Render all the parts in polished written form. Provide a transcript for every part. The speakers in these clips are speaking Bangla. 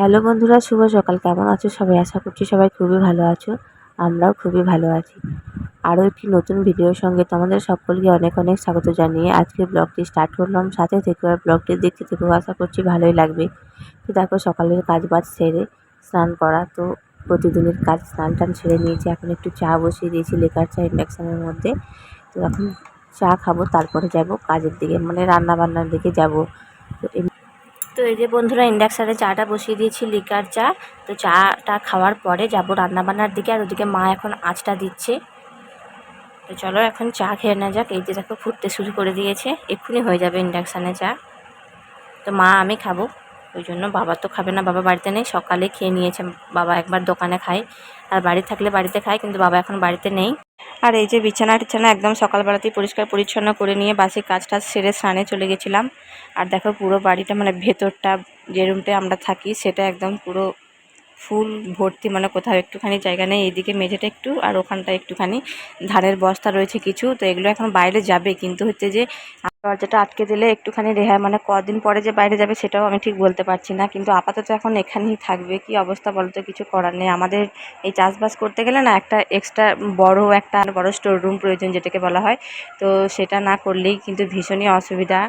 হ্যালো বন্ধুরা, শুভ সকাল। কেমন আছো সবাই? আশা করছি সবাই খুবই ভালো আছো। আমরাও খুবই ভালো আছি। আরও একটি নতুন ভিডিওর সঙ্গে তোমাদের সকলকে অনেক অনেক স্বাগত জানিয়ে আজকে ব্লগটি স্টার্ট করলাম। সাথে থেকে আর ব্লগটি দেখতে থেকেও আশা করছি ভালোই লাগবে। তো দেখো, সকালের কাজ বাজ সেরে স্নান করা তো প্রতিদিনের কাজ, স্নান টান সেরে নিয়েছি। এখন একটু চা বসিয়ে দিয়েছি, লেকার চা ইন্ডাকশানের মধ্যে। তো এখন চা খাবো, তারপরে যাব কাজের দিকে, মানে রান্না বান্নার দিকে যাব। তো এই যে বন্ধুরা, ইন্ডাকশানে চাটা বসিয়ে দিয়েছি, লিকার চা। তো চাটা খাওয়ার পরে যাব রান্নাবান্নার দিকে। আর ওদিকে মা এখন আঁচটা দিচ্ছে। তো চলো এখন চা খেয়ে নেওয়া যাক। এই যে দেখো, ফুটতে শুরু করে দিয়েছে, এক্ষুনি হয়ে যাবে ইন্ডাকশানে চা। তো মা আমি খাবো, ওই জন্য। বাবা তো খাবে না, বাবা বাড়িতে নেই। সকালে খেয়ে নিয়েছে, বাবা একবার দোকানে খায়, আর বাড়ি থাকলে বাড়িতে খায়, কিন্তু বাবা এখন বাড়িতে নেই। আর এই যে বিছানা টিছানা একদম সকালবেলাতেই পরিষ্কার পরিচ্ছন্ন করে নিয়ে বাসি কাজ টাজ সেরে স্নানে চলে গেছিলাম। আর দেখো, পুরো বাড়িটা, মানে ভেতরটা, যে রুমটায় আমরা থাকি সেটা একদম পুরো ফুল ভর্তি, মানে কোথাও একটুখানি জায়গা নেই। এইদিকে মেঝেটা একটু, আর ওখানটা একটুখানি ধানের বস্তা রয়েছে কিছু। তো এগুলো এখন বাইরে যাবে, কিন্তু হচ্ছে যে দরজাটা আটকে দিলে একটুখানি রেহাই, মানে কদিন পরে যে বাইরে যাবে সেটাও আমি ঠিক বলতে পারছি না। কিন্তু আপাতত এখন এখানেই থাকবে। কি অবস্থা বলতে, কিছু করার নেই। আমাদের এই চাষবাস করতে গেলে না, একটা এক্সট্রা বড় স্টোর রুম প্রয়োজন, যেটাকে বলা হয়। তো সেটা না করলেই কিন্তু ভীষণই অসুবিধা।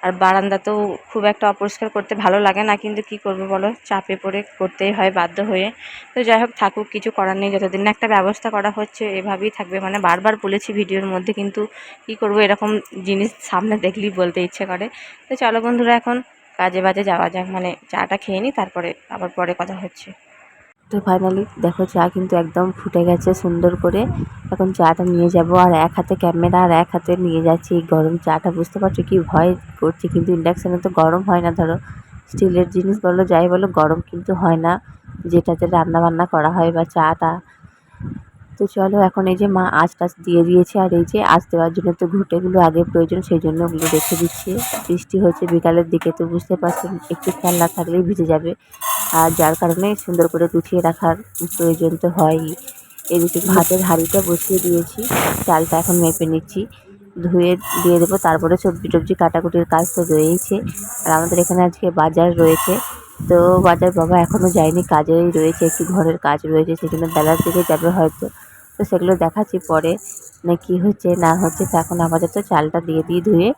আর বারান্দাতেও খুব একটা অপরিষ্কার করতে ভালো লাগে না, কিন্তু কি করবো বলো, চাপে পড়ে করতেই হয় বাধ্য হয়ে। তো যাই হোক, থাকুক, কিছু করার নেই। যতদিন না একটা ব্যবস্থা করা হচ্ছে এভাবেই থাকবে। মানে বারবার বলেছি ভিডিওর মধ্যে, কিন্তু কি করব, এরকম জিনিস সামনে দেখলেই বলতে ইচ্ছে করে। তো চলো বন্ধুরা, এখন কাজে বাজে যাওয়া যাক। মানে চাটা খেয়ে নিই, তারপরে আবার পরে কথা হচ্ছে। তো ফাইনালি দেখো, চা কিন্তু একদম ফুটে গেছে সুন্দর করে। এখন চাটা নিয়ে যাব, আর এক হাতে ক্যামেরা আর এক হাতে নিয়ে যাচ্ছি এই গরম চাটা। বুঝতে পারছো কি ভয় করছে, কিন্তু ইন্ডাকশানে তো গরম হয় না। ধরো স্টিলের জিনিস বলো, যাই বলো, গরম কিন্তু হয় না যেটাতে রান্না বান্না করা হয় বা চাটা। তো চলো, এখন এই যে মা আঁচ টাচ দিয়ে দিয়েছে, আর এই যে আঁচ দেওয়ার জন্য তো ঘুঁটেগুলো আগে প্রয়োজন, সেই জন্য ওগুলো রেখে দিচ্ছে। বৃষ্টি হচ্ছে বিকালের দিকে, তো বুঝতে পারছেন একটু খেয়াল না থাকলেই ভিজে যাবে। আর যার কারণে সুন্দর করে গুছিয়ে রাখার প্রয়োজন তো হয়ই। এদিকে ভাতের হাঁড়িটা বসিয়ে দিয়েছি, চালটা এখন মেপে নিচ্ছি, ধুয়ে দিয়ে দেবো। তারপরে সবজি টবজি কাটাকুটির কাজ তো রয়েইছে। আর আমাদের এখানে আজকে বাজার রয়েছে, তো বাজার বাবা এখনও যায়নি, কাজেই রয়েছে, একটু ঘরের কাজ রয়েছে, সেই জন্য বেলার দিকে যাবে হয়তো। তো সেগুলো দেখাচ্ছি পরে, না কি হচ্ছে না হচ্ছে। তো এখন আপাতত চালটা দিয়ে দিই ধুয়ে।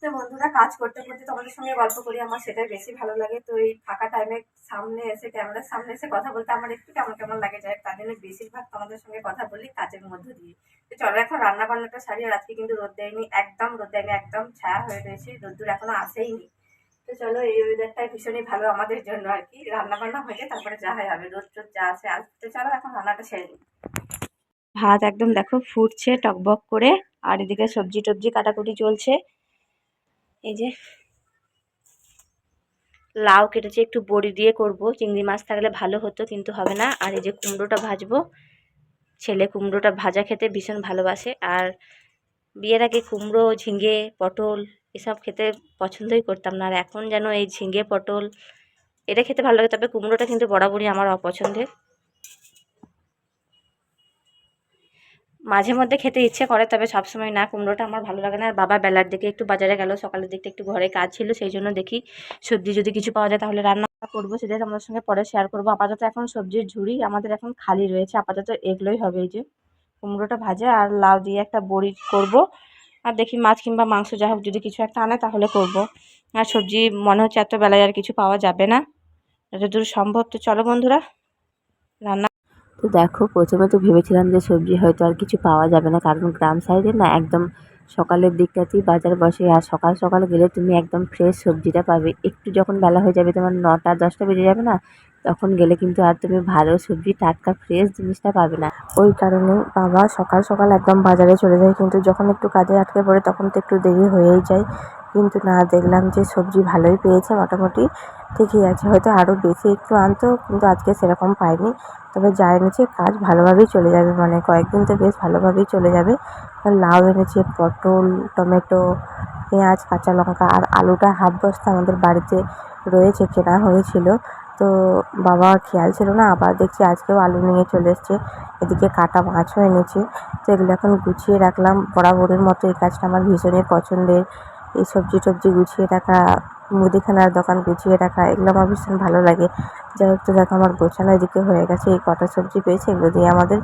তো বন্ধুরা, কাজ করতে করতে তোমাদের সঙ্গে গল্প করি, আমার সেটাই বেশি ভালো লাগে। তো এই ফাঁকা টাইমে সামনে এসে, ক্যামেরার সামনে এসে কথা বলতে আমার একটু কেমন কেমন লাগে যায়, তার জন্য বেশিরভাগ তোমাদের সঙ্গে কথা বলি কাজের মধ্য দিয়ে। তো চলো এখন রান্না বান্নাটা সারি। আর আজকে কিন্তু রোদ দেয়নি, একদম রোদ দেয়নি, একদম ছায়া হয়ে রয়েছে, রোদ্দুর এখনো আসেইনি। তো চলো, এই ওয়েদারটাই ভীষণই ভালো আমাদের জন্য আর কি। রান্না বান্না হয়ে যায়, তারপরে যা হয় হবে, রোদ টোদ যা আছে আসতে। চলো এখন রান্নাটা সেরে নিই। ভাত একদম দেখো ফুটছে টকবক করে, আর এদিকে সবজি টবজি কাটাকুটি চলছে। এই যে লাউ কেটেছি, একটু বড়ি দিয়ে করব, চিংড়ি মাছ থাকলে ভালো হতো, কিন্তু হবে না। আর এই যে কুমড়োটা ভাজবো, ছেলে কুমড়োটা ভাজা খেতে ভীষণ ভালোবাসে। আর বিয়ের আগে কুমড়ো, ঝিঙে, পটল এসব খেতে পছন্দই করতাম না, আর এখন যেন এই ঝিঙে পটল এটা খেতে ভালো লাগে। তবে কুমড়োটা কিন্তু বরাবরই আমার অপছন্দের। মাঝে মধ্যে খেতে ইচ্ছে করে, তবে সবসময় না, কুমড়োটা আমার ভালো লাগে না। আর বাবা বেলার দিকে একটু বাজারে গেল, সকালের দিকটা একটু ঘরে কাজ ছিল, সেই জন্য দেখি সবজি যদি কিছু পাওয়া যায় তাহলে রান্না করবো, সেটা তোমাদের সঙ্গে পরে শেয়ার করবো। আপাতত এখন সবজির ঝুড়ি আমাদের এখন খালি রয়েছে, আপাতত এগুলোই হবে। এই যে কুমড়োটা ভাজা আর লাউ দিয়ে একটা বড়ি করব, আর দেখি মাছ কিংবা মাংস যা হোক যদি কিছু একটা আনে তাহলে করব। আর সবজি মনে হচ্ছে এত বেলায় আর কিছু পাওয়া যাবে না, যতদূর সম্ভব। তো চলো বন্ধুরা, রান্না। তো দেখো, প্রথমে তো ভেবেছিলাম যে সবজি হয়তো আর কিছু পাওয়া যাবে না, কারণ গ্রাম সাইডে না একদম সকালের দিকটাতেই বাজার বসে, আর সকাল সকাল গেলে তুমি একদম ফ্রেশ সবজিটা পাবে। একটু যখন বেলা হয়ে যাবে, তোমার 9টা 10টা বেজে যাবে না, তখন গেলে কিন্তু আর তুমি ভালো সবজি টাটকা ফ্রেশ জিনিসটা পাবে না। ওই কারণে বাবা সকাল সকাল একদম বাজারে চলে যায়, কিন্তু যখন একটু কাজে আটকে পড়ে তখন তো একটু দেরি হয়েই যায়। কিন্তু না, দেখলাম যে সবজি ভালোই পেয়েছে, মোটামুটি ঠিকই আছে। হয়তো আরও বেশি একটু আনতো, কিন্তু আজকে সেরকম পাইনি। তবে যা এনেছে কাজ ভালোভাবেই চলে যাবে, মানে কয়েকদিন তো বেশ ভালোভাবেই চলে যাবে। লাউ এনেছে, পটল, টমেটো, পেঁয়াজ, কাঁচা লঙ্কা আর আলুটা হাফ বস্তা আমাদের বাড়িতে রয়েছে, কেনা হয়েছিল। তো বাবার খেয়াল ছিল না, আবার দেখছি আজকেও আলু নিয়ে চলে এসছে। এদিকে কাটা মাছও এনেছে। তো এগুলো এখন গুছিয়ে রাখলাম বরাবরের মতো। এই কাজটা আমার ভীষণই পছন্দের। এই সবজি টবজি গুছিয়ে রাখা, মুদিখানার দোকান গুছিয়ে রাখা, এগুলো আমার ভীষণ ভালো লাগে। যাই হোক, তো দেখো আমার গোছানো এদিকে হয়ে গেছে। এই কটা সবজি পেয়েছে, এগুলো দিয়ে আমাদের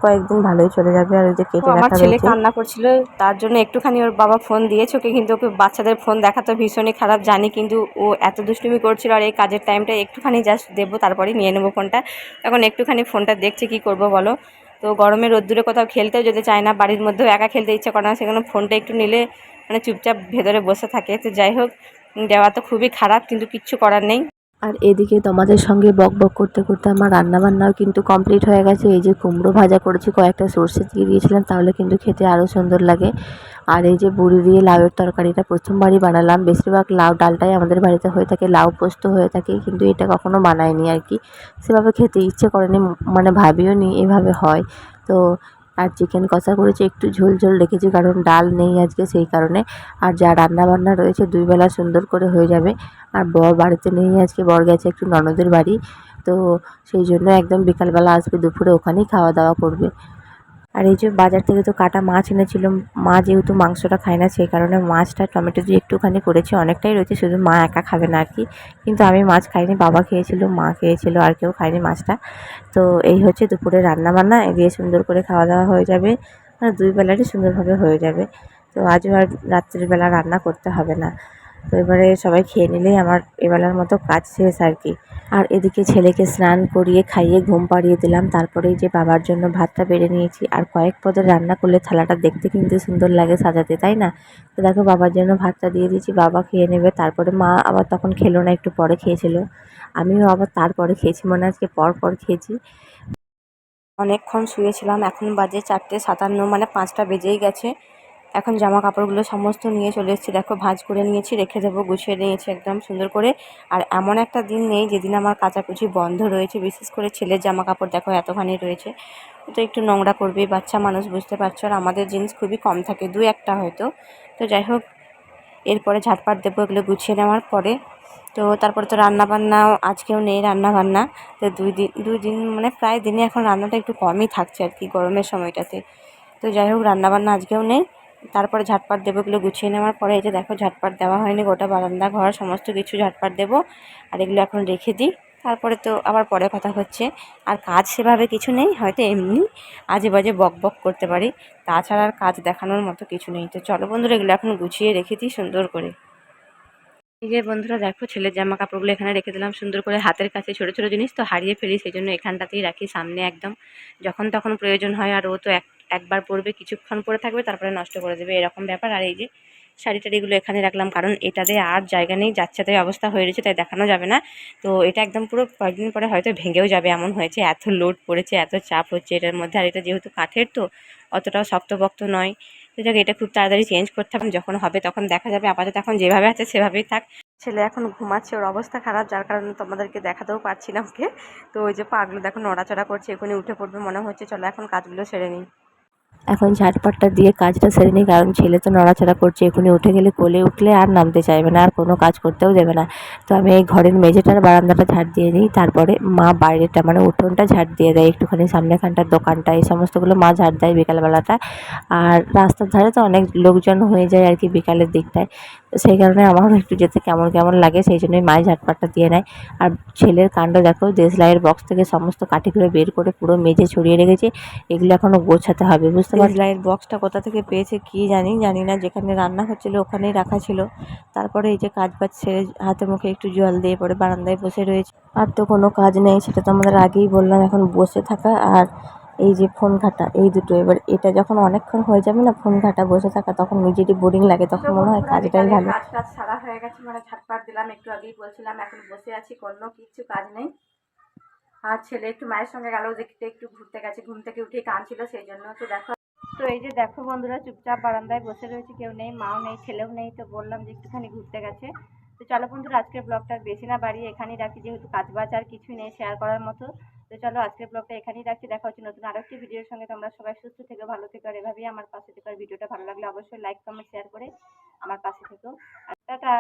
কয়েকদিন ভালোই চলে যাবে। আর ওই যে কেটে আমার রাখা ছেলে রয়েছে। কান্না করছিল, তার জন্য একটুখানি ওর বাবা ফোন দিয়েছে ওকে, কিন্তু ওকে বাচ্চাদের ফোন দেখা তো ভীষণই খারাপ জানি, কিন্তু ও এত দুষ্টুমি করছিল। আর এই কাজের টাইমটা একটুখানি জাস্ট দেবো, তারপরে নিয়ে নেবো ফোনটা। এখন একটুখানি ফোনটা দেখছে, কি করব বলো। তো গরমে রোদ্দুরে কোথাও খেলতেও যেতে চায় না, বাড়ির মধ্যেও একা খেলতে ইচ্ছা করে না, সেখানে ফোনটা একটু নিলে মানে চুপচাপ ভেতরে বসে থাকে। তো যাই হোক, দেওয়া তো খুবই খারাপ, কিন্তু কিচ্ছু করার নেই। আর এদিকে তোমাদের সঙ্গে বক বক করতে করতে আমার রান্নাবান্নাও কিন্তু কমপ্লিট হয়ে গেছে। এই যে কুমড়ো ভাজা করেছি, কয়েকটা সর্ষে দিয়ে দিয়েছিলাম, তাহলে কিন্তু খেতে আরও সুন্দর লাগে। আর এই যে বড়ি দিয়ে লাউয়ের তরকারিটা প্রথমবারই বানালাম। বেশিরভাগ লাউ ডালটাই আমাদের বাড়িতে হয়ে থাকে, লাউ পোস্ত হয়ে থাকে, কিন্তু এটা কখনো বানাইনি আর কি। সেভাবে খেতে ইচ্ছে করেনি, মানে ভাবিও নি এভাবে হয়। তো আর চিকেন কষা করেছি, একটু ঝোল ঝোল রেখেছি কারণ ডাল নেই আজকে, সেই কারণে। আর যা রান্নাবান্না রয়েছে 2 বেলা সুন্দর করে হয়ে যাবে। আর বর বাড়িতে নেই আজকে, বর গেছে একটু ননদের বাড়ি। তো সেই জন্য একদম বিকালবেলা আসবে, দুপুরে ওখানেই খাওয়া দাওয়া করবে। আর এই যে বাজার থেকে তো কাটা মাছ এনেছিল। মা যেহেতু মাংসটা খায় না, সেই কারণে মাছটা টমেটো দিয়ে একটুখানি করেছি, অনেকটাই রয়েছে, শুধু মা একা খাবে না আর কি। কিন্তু আমি মাছ খাইনি, বাবা খেয়েছিল, মা খেয়েছিল, আর কেউ খায়নি মাছটা। তো এই হচ্ছে দুপুরে রান্নাবান্না, দিয়ে সুন্দর করে খাওয়া দাওয়া হয়ে যাবে। 2 বেলারই সুন্দরভাবে হয়ে যাবে। তো আজও আর রাত্রের বেলা রান্না করতে হবে না। তো এবারে সবাই খেয়ে নিলেই আমার এবেলার মতো কাজ শেষ আর কি। আর এদিকে ছেলেকে স্নান করিয়ে খাইয়ে ঘুম পাড়িয়ে দিলাম। তারপরেই যে বাবার জন্য ভাতটা বেড়ে নিয়েছি। আর কয়েক পদের রান্না করলে থালাটা দেখতে কিন্তু সুন্দর লাগে সাজাতে, তাই না? তো দেখো বাবার জন্য ভাতটা দিয়ে দিয়েছি, বাবা খেয়ে নেবে। তারপরে মা আবার তখন খেলো না, একটু পরে খেয়েছিল। আমিও আবার তারপরে খেয়েছি, মনে আজকে পর পর খেয়েছি। অনেকক্ষণ শুয়েছিলাম, এখন বাজে 4:57, মানে 5টা বেজেই গেছে। এখন জামা কাপড়গুলো সমস্ত নিয়ে চলে এসেছি, দেখো ভাঁজ করে নিয়েছি, রেখে দেবো, গুছিয়ে নিয়েছি একদম সুন্দর করে। আর এমন একটা দিন নেই যেদিন আমার কাচাকুচি বন্ধ রয়েছে, বিশেষ করে ছেলের জামা কাপড় দেখো এতখানি রয়েছে। তো একটু নোংরা করবে, বাচ্চা মানুষ বুঝতে পারছো, আর আমাদের জিনিস খুবই কম থাকে, 2-1টা হয়তো। তো যাই হোক, এরপরে ঝাটপাট দেবো এগুলো গুছিয়ে নেওয়ার পরে। তো তারপরে তো রান্নাবান্নাও আজকেও নেই রান্নাবান্না। তো 2 দিন মানে প্রায় দিনে এখন রান্নাটা একটু কমই থাকছে আর কি গরমের সময়টাতে। তো যাই হোক, রান্নাবান্না আজকেও নেই। তারপরে ঝাটপাট দেবো, এগুলো গুছিয়ে নেওয়ার পরে। এই যে দেখো ঝাটপাট দেওয়া হয়নি, গোটা বারান্দা ঘর সমস্ত কিছু ঝাটপাট দেবো। আর এগুলো এখন রেখে দিই, তারপরে তো আবার পরে কথা হচ্ছে। আর কাজ সেভাবে কিছু নেই, হয়তো এমনি আজে বাজে বক বক করতে পারি, তাছাড়া আর কাজ দেখানোর মতো কিছু নেই। তো চলো বন্ধুরা, এগুলো এখন গুছিয়ে রেখে দিই সুন্দর করে। এই যে বন্ধুরা দেখো, ছেলের জামা কাপড়গুলো এখানে রেখে দিলাম সুন্দর করে, হাতের কাছে। ছোট ছোট জিনিস তো হারিয়ে ফেলি, সেই জন্য এখানটাতেই রাখি সামনে একদম, যখন তখন প্রয়োজন হয়। আর ও তো একবার পরবে, কিছুক্ষণ পরে থাকবে, তারপরে নষ্ট করে দেবে, এরকম ব্যাপার। আর এই যে শাড়ি টাড়িগুলো এখানে রাখলাম, কারণ এটাতে আর জায়গা নেই, যাচ্ছে তাই অবস্থা হয়ে রয়েছে, তাই দেখানো যাবে না। তো এটা একদম পুরো কয়েকদিন পরে হয়তো ভেঙেও যাবে, এমন হয়েছে, এত লোড পড়েছে, এত চাপ হচ্ছে এটার মধ্যে। আর এটা যেহেতু কাঠের, তো অতটাও শক্তপোক্ত নয়। তো যাক, এটা খুব তাড়াতাড়ি চেঞ্জ করতে হবে, যখন হবে তখন দেখা যাবে। আপাতত এখন যেভাবে আছে সেভাবেই থাক। ছেলে এখন ঘুমাচ্ছে, ওর অবস্থা খারাপ, যার কারণে তোমাদেরকে দেখাতেও পারছি না ওকে। তো ওই যে পাগুলো দেখো নড়াচড়া করছে, এখনই উঠে পড়বে মনে হচ্ছে। চলো এখন কাজগুলো সেরে নিই। এখন ঝাটপাটটা দিয়ে কাজটা সেরে নিই, কারণ ছেলে তো নড়াচড়া করছে, এখনই উঠে গেলে, কোলে উঠলে আর নামতে চাইবে না, আর কোনো কাজ করতেও দেবে না। তো আমি এই ঘরের মেঝেটার বারান্দাটা ঝাড় দিয়ে দিই, তারপরে মা বাইরেটা মানে উঠোনটা ঝাড় দিয়ে দেয়, একটুখানি সামনেখানটার দোকানটা, এই সমস্তগুলো মা ঝাড় দেয় বিকালবেলাটা। আর রাস্তার ধারে তো অনেক লোকজন হয়ে যায় আর কি বিকালের দিকটায়, তো সেই কারণে আমারও একটু যেতে কেমন কেমন লাগে, সেই জন্যই মাই ঝাটপাটটা দিয়ে নেয়। আর ছেলের কাণ্ড দেখো, দেশলাইয়ের বক্স থেকে সমস্ত কাঠিগুলো বের করে পুরো মেঝে ছড়িয়ে রেখেছে, এগুলো এখনও গোছাতে হবে, বুঝতে পারছি। লাইট বক্সটা কোথা থেকে পেয়েছে কি জানি না, যেখানে রান্না হচ্ছিল ওখানেই রাখা ছিল। তারপরে এই যে কাজ বাজ সেরে হাতে মুখে একটু জল দিয়ে পরে বারান্দায় বসে রয়েছে। আর তো কোনো কাজ নেই, সেটা তো আমাদের আগেই বললাম। এখন বসে থাকা আর এই যে ফোন ঘাটা, এই দুটো। এবার এটা যখন অনেকক্ষণ হয়ে যাবে না ফোন ঘাটা বসে থাকা, তখন নিজেরই বোরিং লাগে, তখন মনে হয় কাজটাই ভালো। কাজ টাজ সারা হয়ে গেছে, মানে ঝাটপাট দিলাম একটু আগেই বলছিলাম, এখন বসে আছি, কোনো কিচ্ছু কাজ নেই। আর ছেলে একটু মায়ের সঙ্গে গেল, দেখতে একটু ঘুরতে গেছে, ঘুম থেকে উঠে কাঁদছিল সেই জন্য। তো দেখো, তো এই যে দেখো বন্ধুরা, চুপচাপ বারান্দায় বসে রয়েছে, কেউ নেই, মাও নেই, ছেলেও নেই। তো বললাম যে একটুখানি ঘুরতে গেছে। তো চলো বন্ধুরা, আজকের ব্লগটা বেশি না বাড়িয়ে এখানেই রাখি, যেহেতু কাজ বাজ আর কিছুই নেই শেয়ার করার মতো। তো চলো আজকের ব্লগটা এখানেই রাখছি, দেখা হচ্ছে নতুন আরো একটি ভিডিওর সঙ্গে। তোমরা সবাই সুস্থ থেকো, ভালো থেকো, আর এভাবেই আমার পাশে থেকো। আর ভিডিওটা ভালো লাগলে অবশ্যই লাইক কমেন্ট শেয়ার করে আমার পাশে থেকো। আর টাটা।